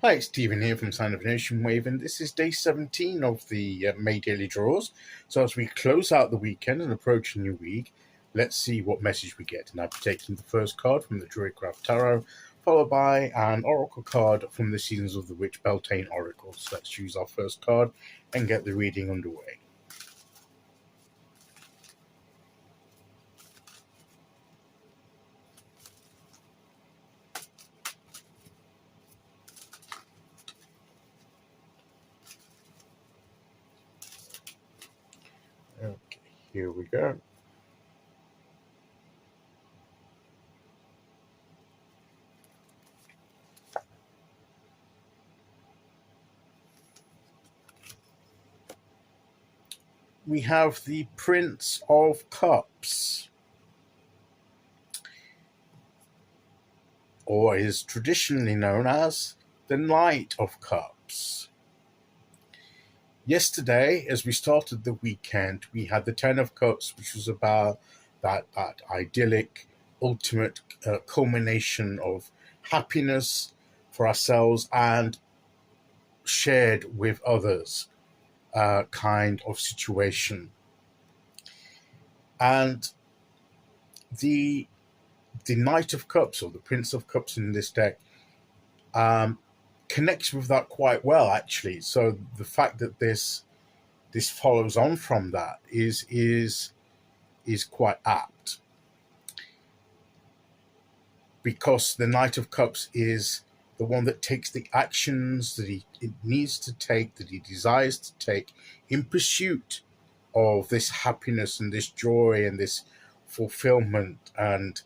Hi, it's Stephen here from Sound of an Ocean Wave, and this is day 17 of the May Daily Draws. So as we close out the weekend and approach a new week, let's see what message we get. And I'll be taking the first card from the Druidcraft Tarot, followed by an Oracle card from the Seasons of the Witch Beltane Oracle. So let's choose our first card and get the reading underway. Okay, here we go. We have the Prince of Cups, or is traditionally known as the Knight of Cups. Yesterday, as we started the weekend, we had the Ten of Cups, which was about that idyllic, ultimate culmination of happiness for ourselves and shared with others kind of situation. And the Knight of Cups, or the Prince of Cups in this deck, connects with that quite well, actually. So the fact that this follows on from that is quite apt, because the Knight of Cups is the one that takes the actions that he needs to take, that he desires to take in pursuit of this happiness and this joy and this fulfillment and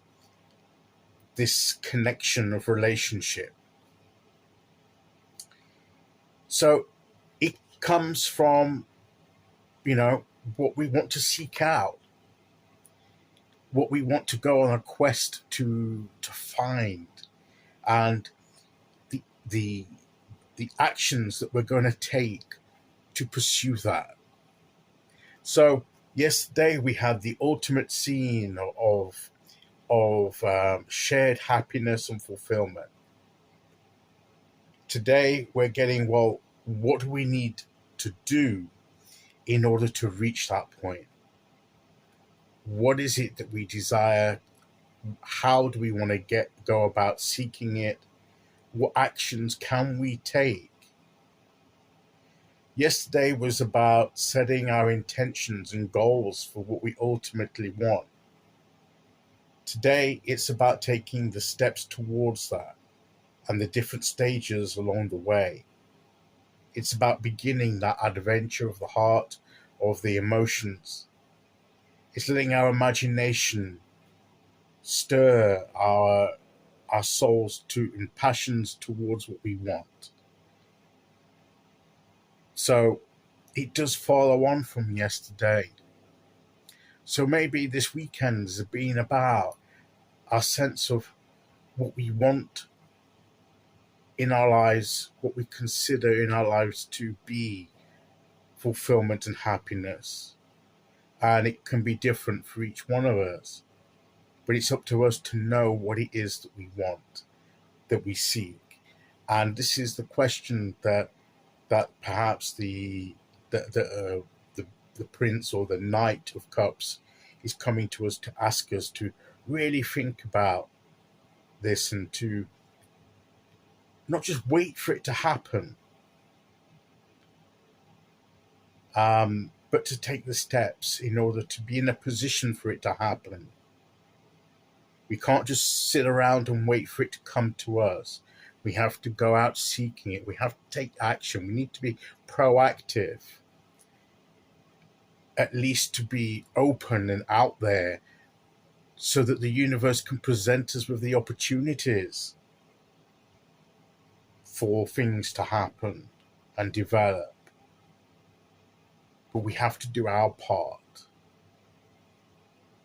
this connection of relationship. So it comes from, what we want to seek out, what we want to go on a quest to find, and the actions that we're going to take to pursue that. So yesterday we had the ultimate scene of shared happiness and fulfillment. Today we're getting, well, what do we need to do in order to reach that point? What is it that we desire? How do we want to go about seeking it? What actions can we take? Yesterday was about setting our intentions and goals for what we ultimately want. Today, it's about taking the steps towards that and the different stages along the way. It's about beginning that adventure of the heart, of the emotions. It's letting our imagination stir our souls in passions towards what we want. So it does follow on from yesterday. So maybe this weekend has been about our sense of what we want in our lives, what we consider in our lives to be fulfillment and happiness. And it can be different for each one of us. But it's up to us to know what it is that we want, that we seek. And this is the question that perhaps the Prince or the Knight of Cups is coming to us to ask us to really think about this and to not just wait for it to happen, but to take the steps in order to be in a position for it to happen. We can't just sit around and wait for it to come to us. We have to go out seeking it. We have to take action. We need to be proactive, at least to be open and out there, so that the universe can present us with the opportunities for things to happen and develop. But we have to do our part.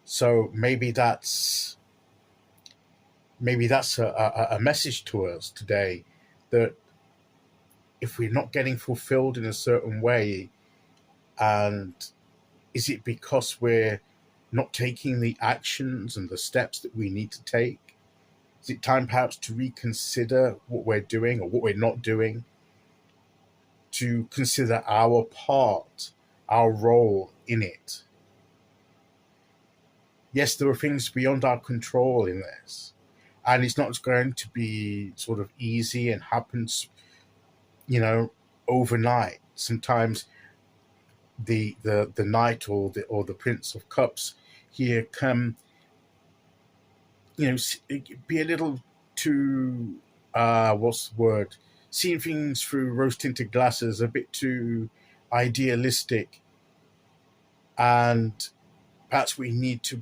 So maybe that's a message to us today, that if we're not getting fulfilled in a certain way, and is it because we're not taking the actions and the steps that we need to take? Is it time perhaps to reconsider what we're doing or what we're not doing? To consider our part, our role in it. Yes, there are things beyond our control in this. And it's not going to be sort of easy and happens, overnight. Sometimes the knight or the Prince of Cups here can, be a little too, what's the word? Seeing things through rose-tinted glasses, a bit too idealistic, and perhaps we need to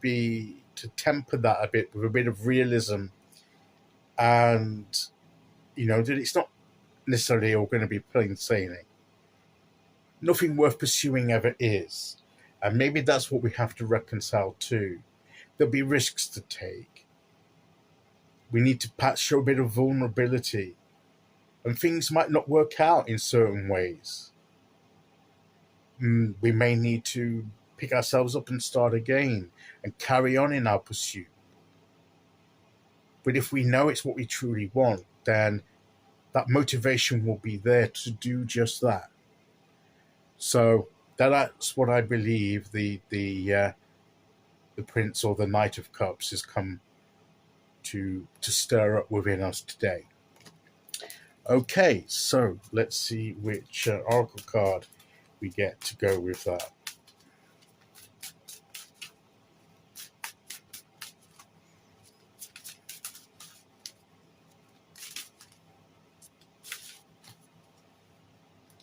temper that a bit with a bit of realism, and that it's not necessarily all going to be plain sailing. Nothing worth pursuing ever is, and maybe that's what we have to reconcile too. There'll be risks to take. We need to perhaps show a bit of vulnerability, and things might not work out in certain ways. We may need to pick ourselves up and start again and carry on in our pursuit. But if we know it's what we truly want, then that motivation will be there to do just that. So that's what I believe the Prince or the Knight of Cups has come to stir up within us today. Okay, so let's see which oracle card we get to go with that.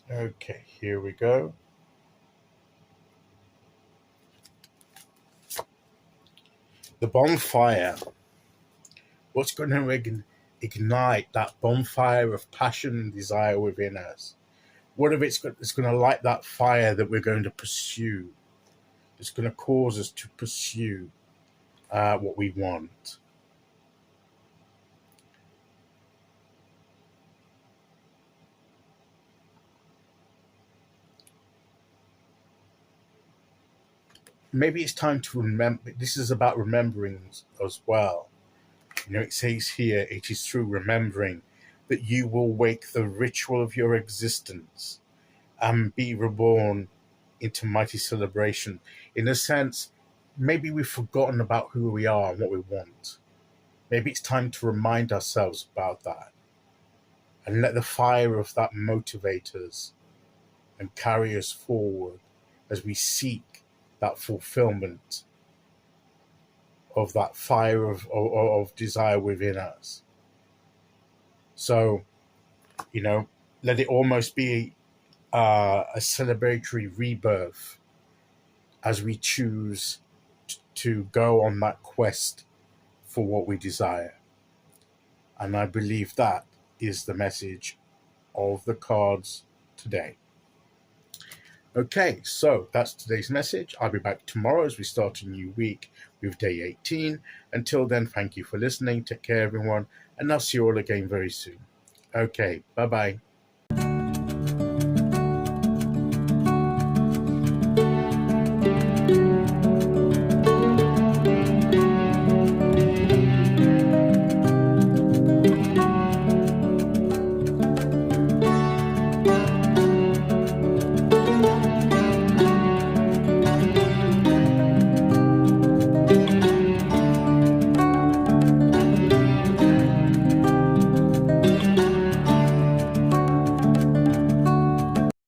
Okay, here we go. The bonfire. What's going to ignite that bonfire of passion and desire within us? What if it's going to light that fire that we're going to pursue? It's going to cause us to pursue what we want. Maybe it's time to remember. This is about remembering as well. It says here, it is through remembering that you will wake the ritual of your existence and be reborn into mighty celebration. In a sense, maybe we've forgotten about who we are and what we want. Maybe it's time to remind ourselves about that and let the fire of that motivate us and carry us forward as we seek that fulfillment of that fire of desire within us. So, let it almost be a celebratory rebirth as we choose to go on that quest for what we desire. And I believe that is the message of the cards today. Okay, so that's today's message. I'll be back tomorrow as we start a new week with day 18. Until then, thank you for listening. Take care, everyone, and I'll see you all again very soon. Okay, bye-bye.